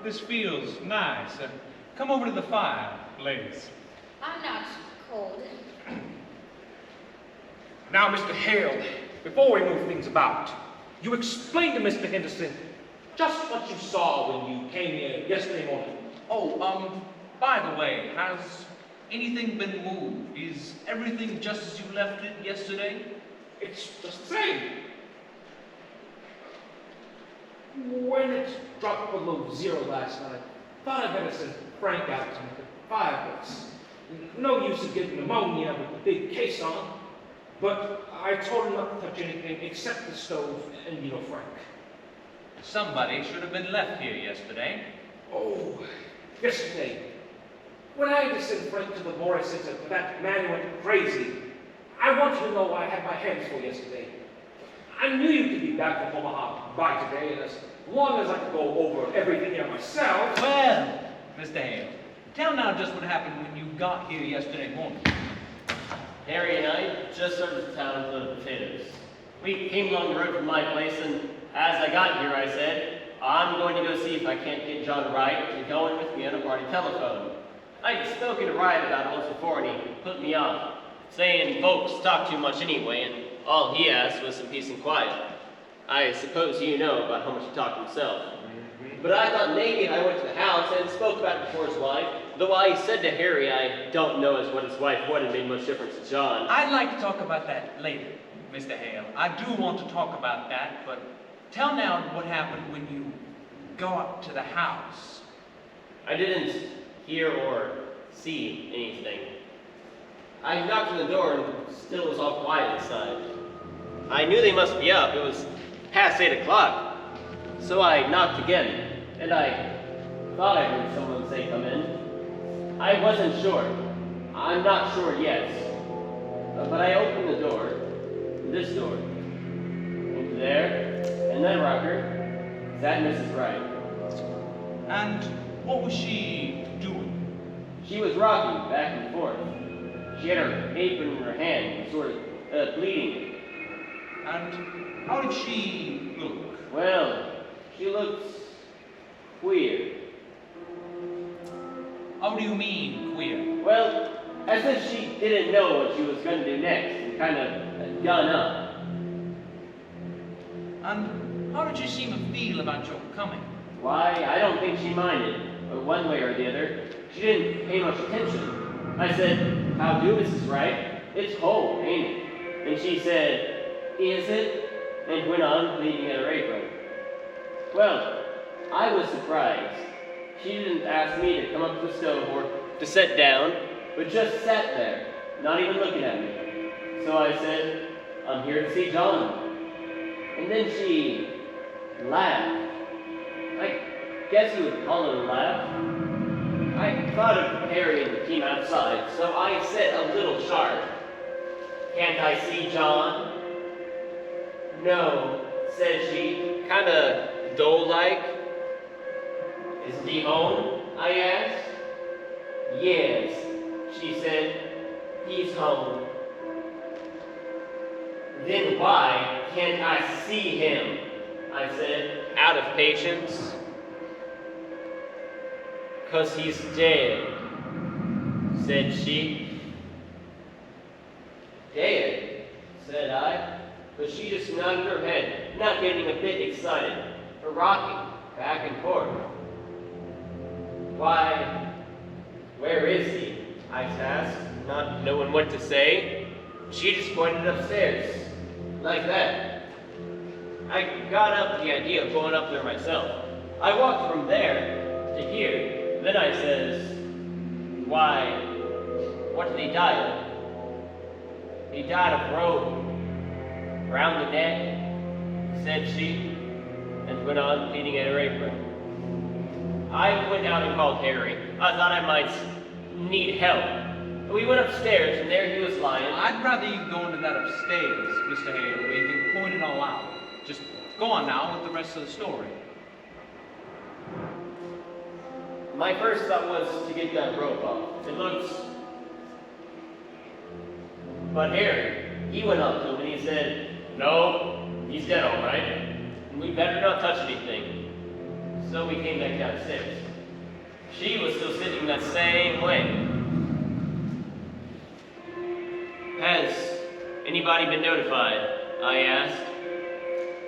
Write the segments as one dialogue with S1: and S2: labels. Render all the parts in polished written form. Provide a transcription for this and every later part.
S1: This feels nice. Come over to the fire, ladies.
S2: I'm not cold.
S3: Now, Mr. Hale, before we move things about, you explain to Mr. Henderson just what you saw when you came here yesterday morning.
S1: Oh, by the way, has anything been moved? Is everything just as you left it yesterday?
S3: It's just the same. When it dropped below zero last night, thought I'd better send Frank out to make a fireplace. No use of getting pneumonia with the big case on. But I told him not to touch anything except the stove and, Frank.
S1: Somebody should have been left here yesterday.
S3: Oh, yesterday. When I had to send Frank to the Morris Center for that man who went crazy, I wanted to know what I had my hands for yesterday. I knew you could be back from Omaha by today, and as long as I could go over everything here myself...
S1: Well, Mr. Hale, tell now just what happened when you got here yesterday morning.
S4: Harry and I just started to town for the potatoes. We came along the road from my place, and as I got here, I said, I'm going to go see if I can't get John Wright to go in with me on a party telephone. I'd spoken to Wright about it once before, and he put me off, saying folks talk too much anyway, and all he asked was some peace and quiet. I suppose you know about how much he talked himself. But I thought maybe I went to the house and spoke about it before his wife, though I said to Harry I don't know as what his wife would have made much difference to John.
S1: I'd like to talk about that later, Mr. Hale. I do want to talk about that, but tell now what happened when you got to the house.
S4: I didn't hear or see anything. I knocked on the door and still was all quiet inside. I knew they must be up. It was past 8 o'clock. So I knocked again, and I thought I heard someone say come in. I wasn't sure. I'm not sure yet. But I opened the door, this door. Into there, and that rocker, sat Mrs. Wright.
S1: And what was she doing?
S4: She was rocking back and forth. She had her apron in her hand, sort of bleeding.
S1: And how did she look?
S4: Well, she looks queer.
S1: How do you mean, queer?
S4: Well, as if she didn't know what she was going to do next and kind of done up.
S1: And how did she seem to feel about your coming?
S4: Why, I don't think she minded, one way or the other. She didn't pay much attention. I said, how do, Mrs. Wright? It's cold, ain't it? And she said, is it? And went on cleaning at her apron. Well, I was surprised. She didn't ask me to come up to the stove or to sit down, but just sat there, not even looking at me. So I said, I'm here to see John. And then she laughed. I guess you would call it a laugh. I thought of Harry and the team outside, so I said a little sharp, can't I see John? No, said she, kinda dull-like. Isn't he home? I asked. Yes, she said, he's home. Then why can't I see him? I said, out of patience. 'Cause he's dead, said she. Dead, said I, but she just nodded her head, not getting a bit excited, or rocking back and forth. Why, where is he? I asked, not knowing what to say. She just pointed upstairs, like that. I got up the idea of going up there myself. I walked from there to here. Then I says, why, what did he die of? He died of rope round the neck, said she, and went on cleaning at her apron. I went out and called Harry. I thought I might need help. We went upstairs, and there he was lying.
S1: I'd rather you go into that upstairs, Mr. Hale, where you can point it all out. Just go on now with the rest of the story.
S4: My first thought was to get that rope off. It looks... But Harry, he went up to him and he said, no, he's dead all right. And we better not touch anything. So we came back downstairs. She was still sitting that same way. Has anybody been notified? I asked.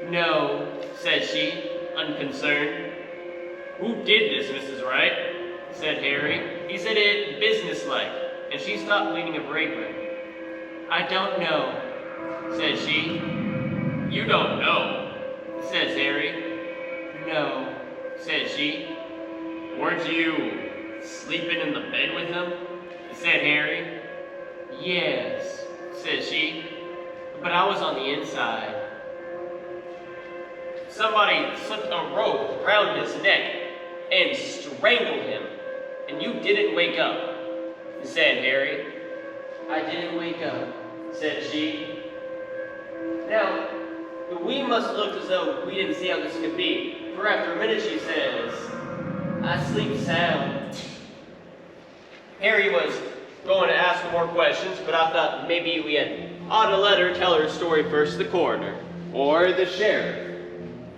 S4: No, said she, unconcerned. Who did this, Mrs. Wright? Said Harry. He said it businesslike, and she stopped leaning of her apron. I don't know, said she. You don't know, says Harry. No, said she. Weren't you sleeping in the bed with him? Said Harry. Yes, said she, but I was on the inside. Somebody slipped a rope around his neck and strangled him, and you didn't wake up, said Harry. I didn't wake up, said she. Now, we must look as though we didn't see how this could be, for after a minute she says, I sleep sound. Harry was going to ask more questions, but I thought maybe we ought to let her tell her story first to the coroner, or the sheriff.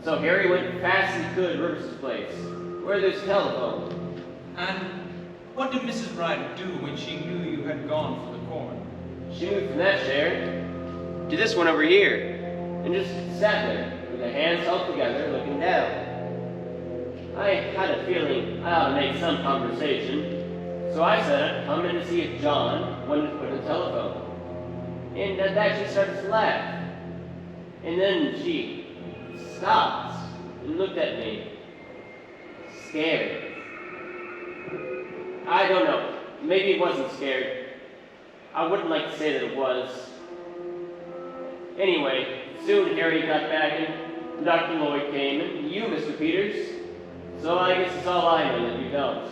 S4: So Harry went fast as he could to Rivers' place, where there's a telephone.
S1: And what did Mrs. Wright do when she knew you had gone for the coroner?
S4: She moved from that chair to this one over here, and just sat there, with her hands held together, looking down. I had a feeling I ought to make some conversation, so I said I'd come in to see if John wanted to put in the telephone. And at that she started to laugh. And then she stopped and looked at me, scared. I don't know, maybe it wasn't scared. I wouldn't like to say that it was. Anyway, soon Harry got back and Dr. Lloyd came, and you, Mr. Peters. So I guess it's all I know that you don't.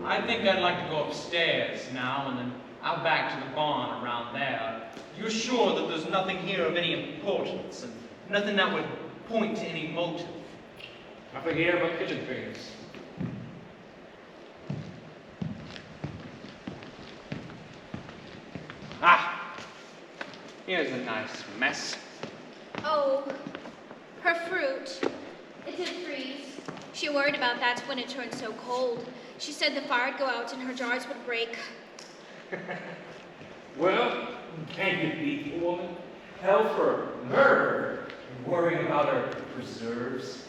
S1: I think I'd like to go upstairs now and then out back to the barn around there. You're sure that there's nothing here of any importance and nothing that would point to any motive?
S3: Nothing here but kitchen things.
S1: Ah! Here's a nice mess.
S2: Oh, her fruit. It did freeze. She worried about that when it turned so cold. She said the fire'd go out and her jars would break.
S3: Well, can you beat the woman? Hell for murder and worrying about her preserves.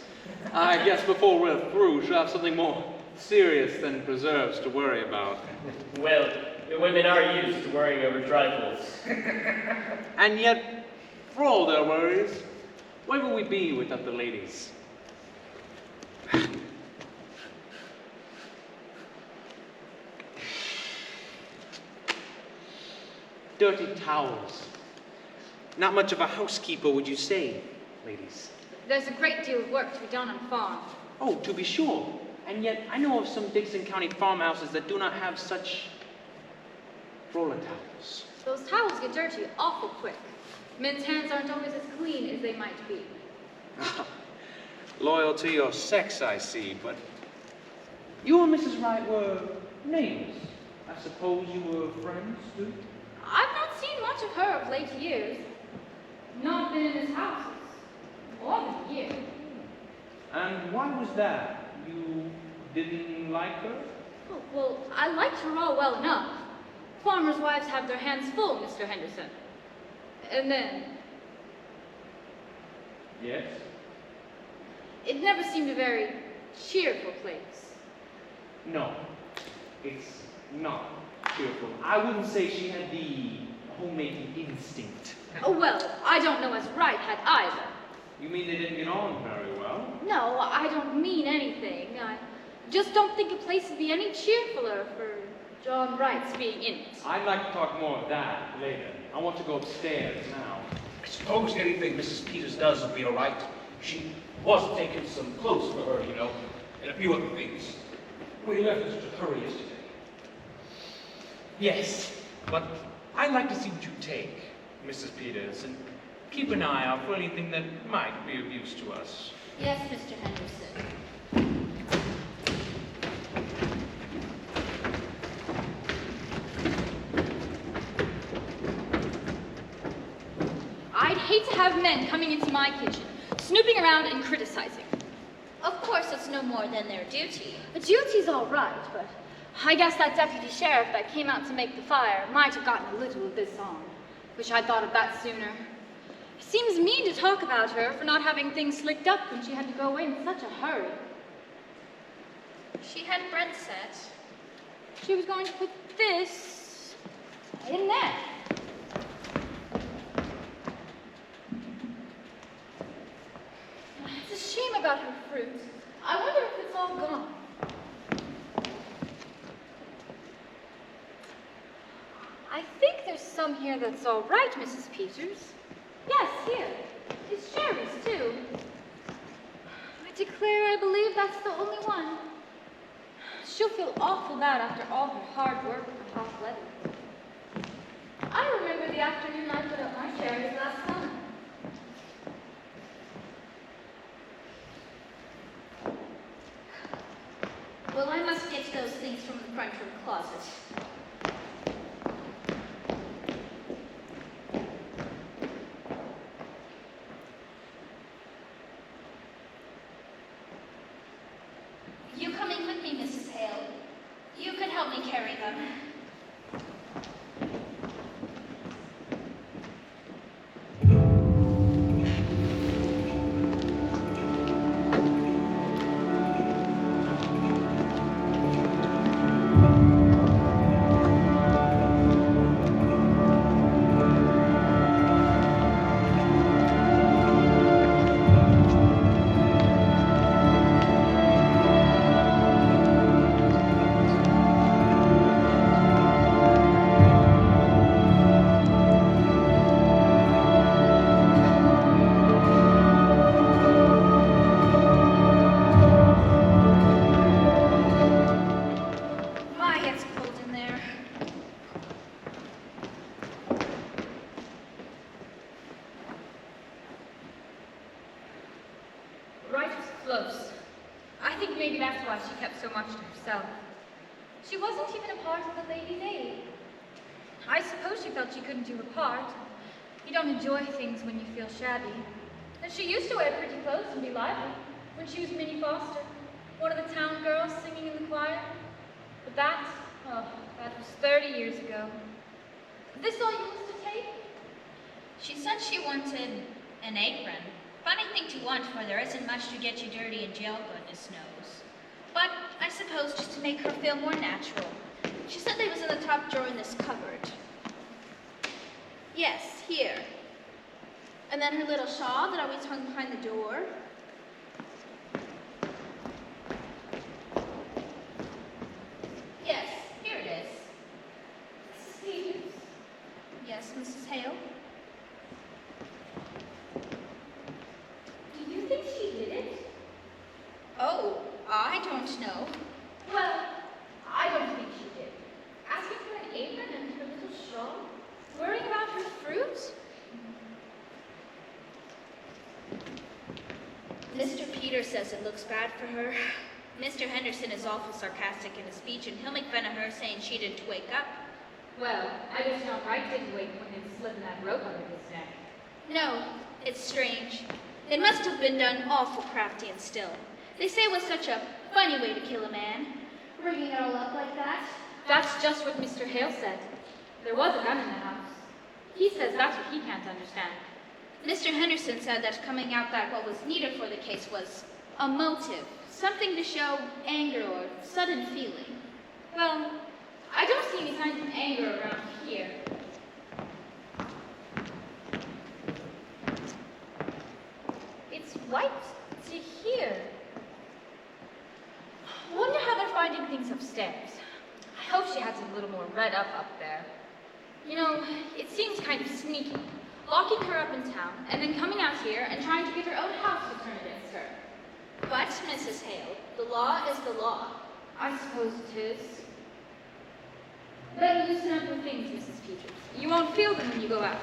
S5: I guess before we're through, she'll have something more serious than preserves to worry about.
S4: Well, the women are used to worrying over trifles.
S5: And yet, for all their worries, where would we be without the ladies? Dirty towels. Not much of a housekeeper, would you say, ladies?
S6: There's a great deal of work to be done on a farm.
S5: Oh, to be sure. And yet, I know of some Dixon County farmhouses that do not have such roller towels.
S6: Those towels get dirty awful quick. Men's hands aren't always as clean as they might be.
S5: Loyal to your sex, I see, but you and Mrs. Wright were neighbors. I suppose you were friends, too?
S6: I've not seen much of her of late years. Not been in his houses. More than a year.
S5: And why was that? You didn't like her?
S6: Oh, well, I liked her all well enough. Farmers' wives have their hands full, Mr. Henderson. And then,
S5: Yes.
S6: it never seemed a very cheerful place.
S5: No, it's not cheerful. I wouldn't say she had the homemaking instinct.
S6: Oh, well, I don't know as Wright had either.
S5: You mean they didn't get on very well?
S6: No, I don't mean anything. I just don't think a place would be any cheerfuler for John Wright's being in it.
S5: I'd like to talk more of that later. I want to go upstairs now.
S3: I suppose anything Mrs. Peters does will be all right. She was taking some clothes for her, you know, and a few other things. We left in such a hurry yesterday.
S1: Yes, but I'd like to see what you take, Mrs. Peters, and keep an eye out for anything that might be of use to us.
S2: Yes, Mr. Henderson.
S6: I'd hate to have men coming into my kitchen, snooping around and criticizing.
S2: Of course, it's no more than their duty.
S6: The duty's all right, but I guess that deputy sheriff that came out to make the fire might have gotten a little of this on. Wish I'd thought of that sooner. It seems mean to talk about her for not having things slicked up when she had to go away in such a hurry.
S2: She had bread set.
S6: She was going to put this in there. It's a shame about her fruit. I wonder if it's all gone. I think there's some here that's all right, Mrs. Peters. Yes, here. It's cherries, too. I declare I believe that's the only one. She'll feel awful bad after all her hard work for hot weather. I remember the afternoon I put up my cherries last summer.
S2: Well, I must get those things from the front room closet. You coming with me, Mrs. Hale? You could help me carry them. My, it's cold in there.
S6: Wright was close. I think maybe that's why she kept so much to herself. She wasn't even a part of the Ladies' Aid. I suppose she felt she couldn't do her part. You don't enjoy things when you feel shabby. And she used to wear pretty clothes and be lively when she was Minnie Foster, one of the town girls singing in the choir. But that was 30 years ago. Is this all you used to take?
S2: She said she wanted an apron. Funny thing to want, for there isn't much to get you dirty in jail, goodness knows. But I suppose just to make her feel more natural. She said they was in the top drawer in this cupboard. Yes, here. And then her little shawl that always hung behind the door. Yes, here it is.
S6: Mrs. Peters?
S2: Yes, Mrs. Hale?
S6: Do you think she did it?
S2: Oh, I don't know.
S6: Well, I don't think she did. Asking for an apron and her little shawl? Worrying about her fruit?
S2: Mr. Peters says it looks bad for her. Mr. Henderson is awful sarcastic in his speech, and he'll make fun of her saying she didn't wake up.
S6: Well, I guess John Wright didn't wake when he was slipping that rope under his neck.
S2: No, it's strange. It must have been done awful crafty and still. They say it was such a funny way to kill a man. Ringing it all up like that.
S6: That's just what Mr. Hale said. There was a gun in the house. He says that's what he can't understand.
S2: Mr. Henderson said that coming out that what was needed for the case was a motive, something to show anger or sudden feeling.
S6: Well, I don't see any signs of anger around here. It's white to here. Wonder how they're finding things upstairs. I hope she has it a little more read up there. You know, it seems kind of sneaky, locking her up in town and then coming out here and trying to get her own house to turn against her.
S2: But, Mrs. Hale, the law is the law.
S6: I suppose it is. Better loosen up your things, Mrs. Peters. You won't feel them when you go out.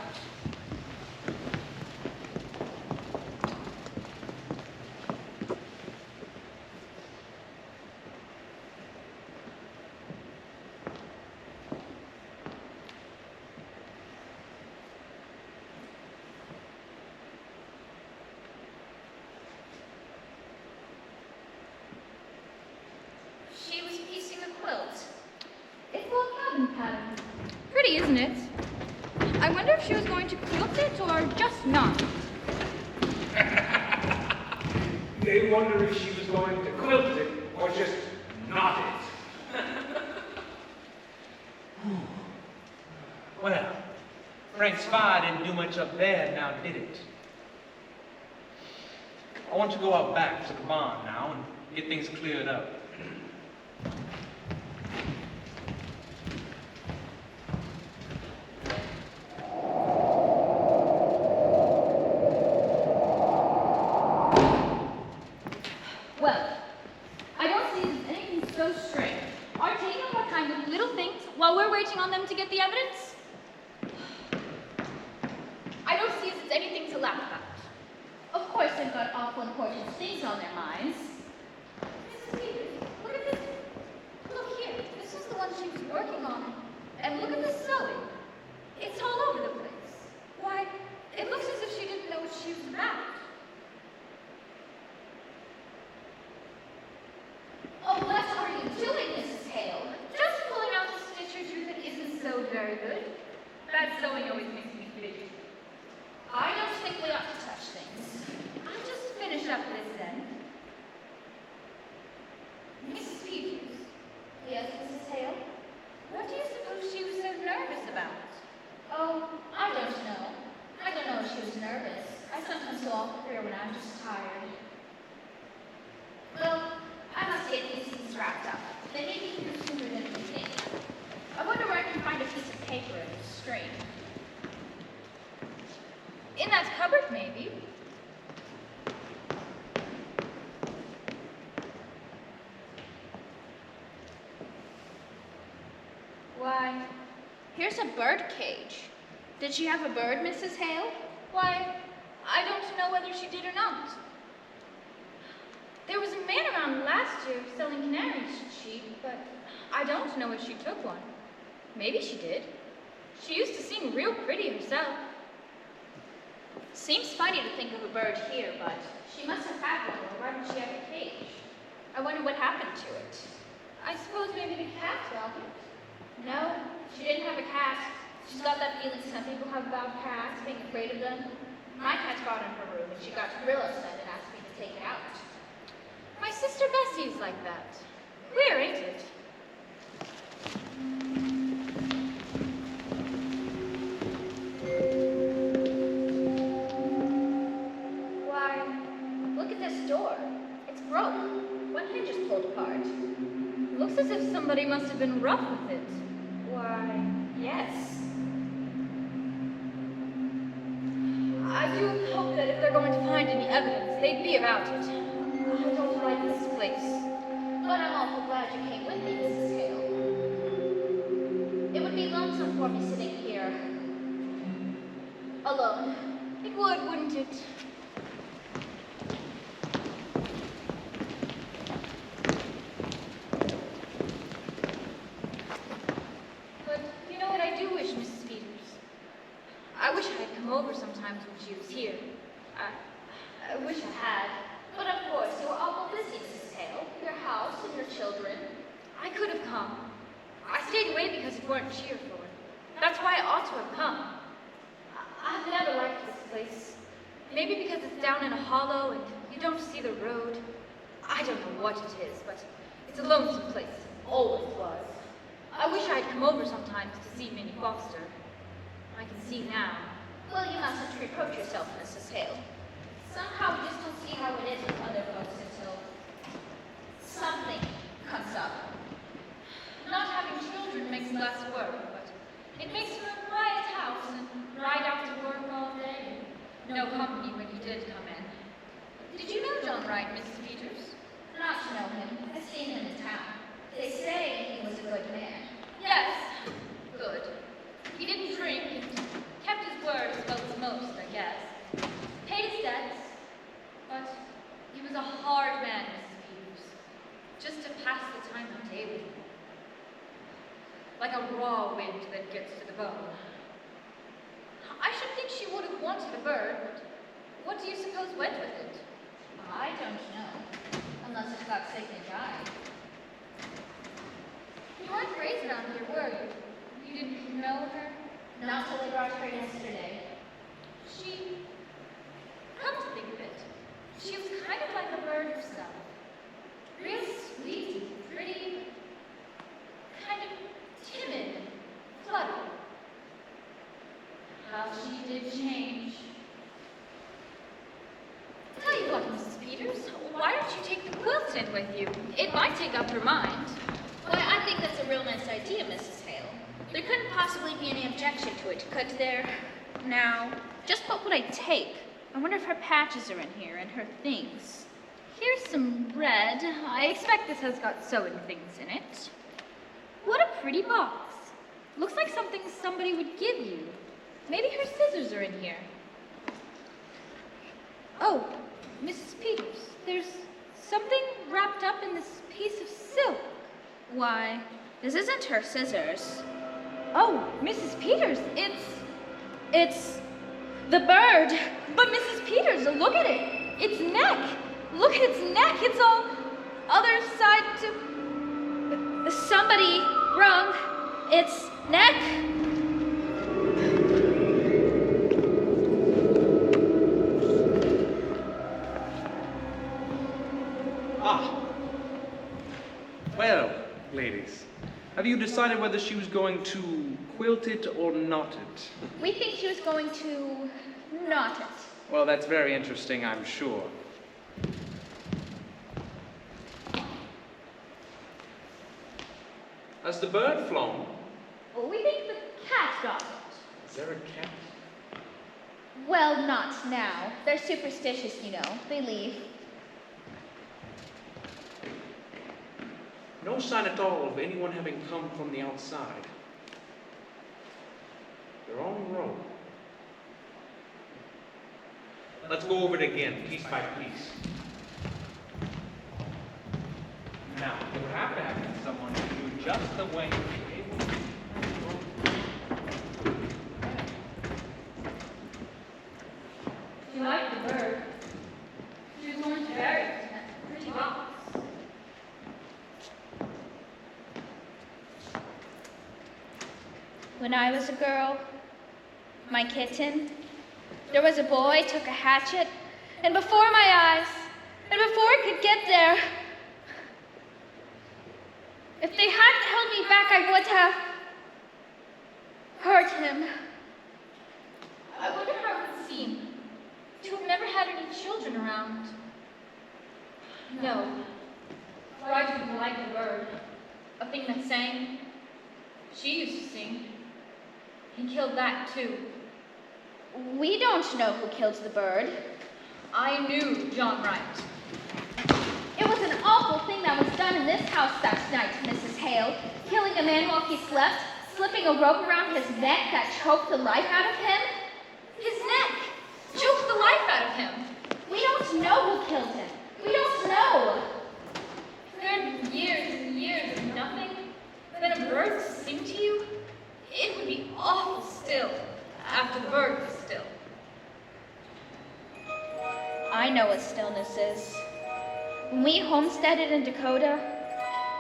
S6: isn't it? I wonder if she was going to quilt it or just not.
S3: They wonder if she was going to quilt it or just knot it.
S1: Well, Frank's fire didn't do much up there, now did it? I want to go out back to the barn now and get things cleared up.
S6: Well, I don't see there's anything so strange. Are taking all kinds of little things while we're waiting on them to get the evidence? I don't see as it's anything to laugh about. Of course, they've got awful important things on their minds. Mrs. Peters, look at this. Look here. This was the one she was working on. And look at this sewing. It's all over the place. Why, it looks as if she didn't know what she was about. Oh, what are you doing, Mrs. Hale? Just pulling out the stitches that isn't so very good. Bad sewing always makes me fidgety. I don't think we ought to touch things. I'll just finish up this end. Mrs. Peters. Yes, Mrs. Hale? What do you suppose she was so nervous about? Oh, I don't know. I don't know if she was nervous. I sometimes go off with her when I'm just tired. Well, I must get these things wrapped up. They may be here sooner than we think. I wonder where I can find a piece of paper and a string. In that cupboard, maybe. Why, here's a bird cage. Did she have a bird, Mrs. Hale? Why, I don't know whether she did or not. There was a man around last year selling canary sheep, but I don't know if she took one. Maybe she did. She used to sing real pretty herself. Seems funny to think of a bird here, but she must have had one, or why didn't she have a cage? I wonder what happened to it. I suppose maybe the cat found it. No, she didn't have a cat. She's got that feeling some people have about cats, being afraid of them. My cat's got in her room, and she got real upset and asked me to take it out. My sister Bessie's like that. Queer, ain't it? Why, look at this door. It's broke. One hinge is pulled apart. Looks as if somebody must have been rough with it. Why, yes. I do hope that if they're going to find any evidence, they'd be about it. I don't like this place. But I'm awful glad you came with me, Mrs. Hale. It would be lonesome for me sitting here. Alone. It would, wouldn't it? But you know what I do wish, Mrs. Peters? I wish I had come over sometimes when she was here. I wish I had. But of course, you were awful busy, Mrs. Hale. Your house and your children. I could have come. I stayed away because you weren't cheerful. That's why I ought to have come. I've never liked this place. Maybe because it's down in a hollow and you don't see the road. I don't know what it is, but it's a lonesome place. Always was. I wish I'd come over sometimes to see Minnie Foster. I can see now. Well, you mustn't reproach yourself, Mrs. Hale. Somehow we just don't see how it is with other folks until something comes up. Not having children makes less work, but it makes for a quiet house and ride out to work all day. No company when you did come in. Did you know John Wright, Mrs. Peters? Not to know him. I've seen him in town. They say he was a good man. Yes, good. He didn't drink and kept his word as well as most, I guess. Paid his debts, but he was a hard man, Mrs. Peters. Just to pass the time of day with him. Like a raw wind that gets to the bone. I should think she would have wanted a bird, but what do you suppose went with it? I don't know, unless it got sick and died. You weren't raised around here, were you? You didn't know her?
S2: Not till they brought her yesterday.
S6: She, come to think of it, she was kind of like a bird herself. Real sweet and pretty, kind of timid and fluttery. How she did change. Tell you what, Mrs. Peters, why don't you take the quilt in with you? It might take up her mind.
S2: Why, I think that's a real nice idea, Mrs. Hale. There couldn't possibly be any objection to it, could there? Now, just what would I take? I wonder if her patches are in here and her things.
S6: Here's some bread. I expect this has got sewing things in it. What a pretty box. Looks like something somebody would give you. Maybe her scissors are in here. Oh, Mrs. Peters, there's something wrapped up in this piece of silk.
S2: Why, this isn't her scissors.
S6: Oh, Mrs. Peters, it's the bird. But Mrs. Peters, look at it. Its neck. Look at its neck. It's all other side to...
S2: Somebody wrung its neck.
S5: Ah. Well, ladies, have you decided whether she was going to quilt it or knot it?
S2: We think she was going to knot it.
S5: Well, that's very interesting, I'm sure. Has the bird flown?
S6: Well, we think the cat got it.
S5: Is there a cat?
S2: Well, not now. They're superstitious, you know. They leave.
S5: No sign at all of anyone having come from the outside. They're on the road. Let's go over it again, piece by piece.
S1: Now, you have to have someone to do just the way you're able to.
S6: She liked the bird. She was going to bury it in that pretty box.
S2: When I was a girl, my kitten, there was a boy took a hatchet, and before my eyes, and before it could get there, if they hadn't held me back, I would have hurt him.
S6: I wonder how it would seem to have never had any children around. No, Wright didn't like the bird, a thing that sang. She used to sing. He killed that too.
S2: We don't know who killed the bird.
S6: I knew John Wright.
S2: It was an awful thing that was done in this house that night, Mrs. Hale. Killing a man while he slept, slipping a rope around his neck that choked the life out of him.
S6: His neck choked the life out of him.
S2: We don't know who killed him. We don't know.
S6: There had been years and years of nothing. Then a bird to sing to you? It would be awful still after the bird was still.
S2: I know what stillness is. When we homesteaded in Dakota,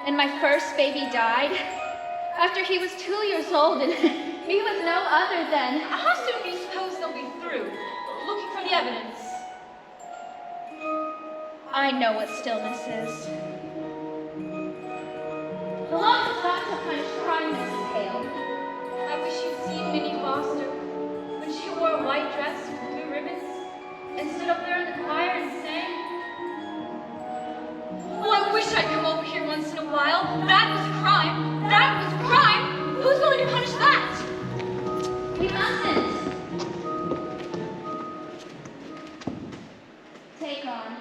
S2: and my first baby died, after he was 2 years old, and he was no other than...
S6: How soon do you suppose they'll be through, looking for the evidence?
S2: I know what stillness is. The law is not to punish crime, Mrs. Hale.
S6: I wish you'd seen Minnie Foster when she wore a white dress with blue ribbons and stood up there in the choir and sang. Oh, I wish I'd come over here once in a while. That was a crime. That was a crime. Who's going to punish that?
S2: We mustn't. Take on.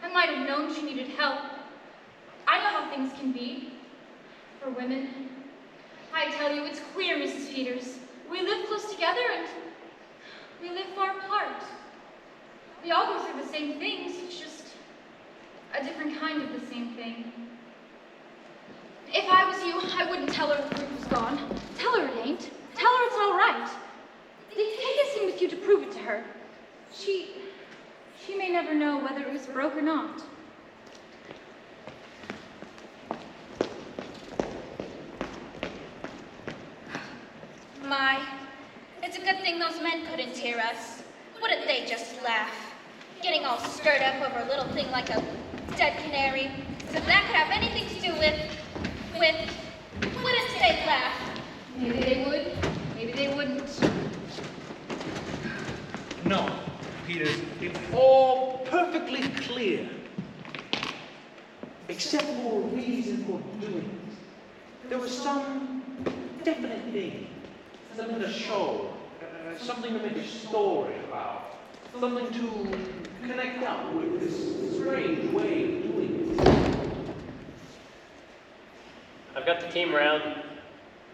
S6: I might have known she needed help. I know how things can be for women. I tell you, it's queer, Mrs. Peters. We live close together and we live far apart. We all go through the same things, it's just a different kind of the same thing. If I was you, I wouldn't tell her the fruit was gone. Tell her it ain't. Tell her it's all right. Take this in with you to prove it to her. She may never know whether it was broke or not.
S2: My those men couldn't hear us, wouldn't they just laugh? Getting all stirred up over a little thing like a dead canary. As if that could have anything to do with, wouldn't they laugh?
S6: Maybe they would, maybe they wouldn't.
S5: No, Peters, it's all perfectly clear. Except for a reason for doing it. There was some definite thing, something to show, something to make a story about, something to connect up with this strange way of doing it.
S4: I've got the team around.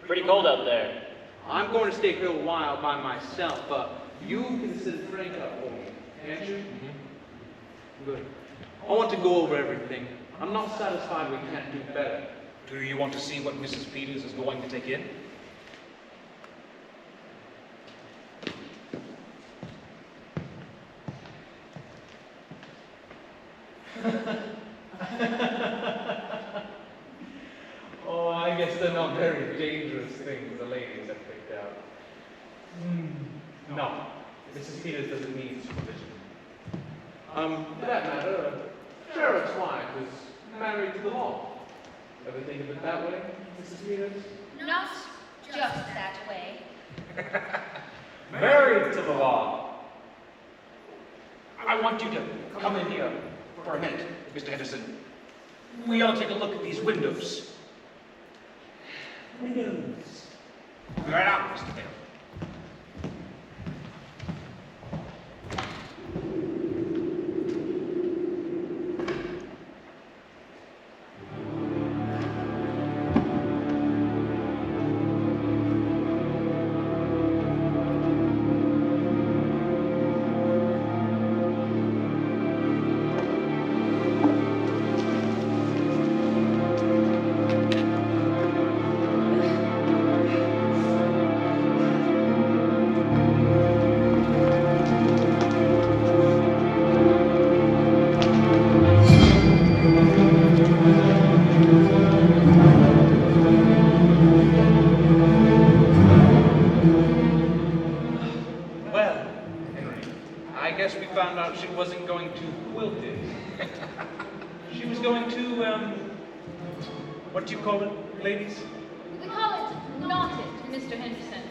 S4: Pretty cold out there.
S5: I'm going to stay here a while by myself, but you can send Frank up for me, can't you? Good. I want to go over everything. I'm not satisfied we can't do better.
S7: Do you want to see what Mrs. Peters is going to take in?
S5: Oh, I guess they're not very dangerous things the ladies have picked out. No, Mrs. Peters doesn't need supervision. For that matter, a sheriff's wife is married to the law. Ever think of it that way, Mrs. Peters?
S2: Not just that way.
S5: Married to the law.
S7: I want you to come in here for a minute, Mr. Henderson. We ought to take a look at these windows.
S5: Windows.
S7: Right out, Mr. Hale.
S5: She wasn't going to quilt it. She was going to, what do you call it, ladies?
S6: We call it knotted, Mr. Henderson.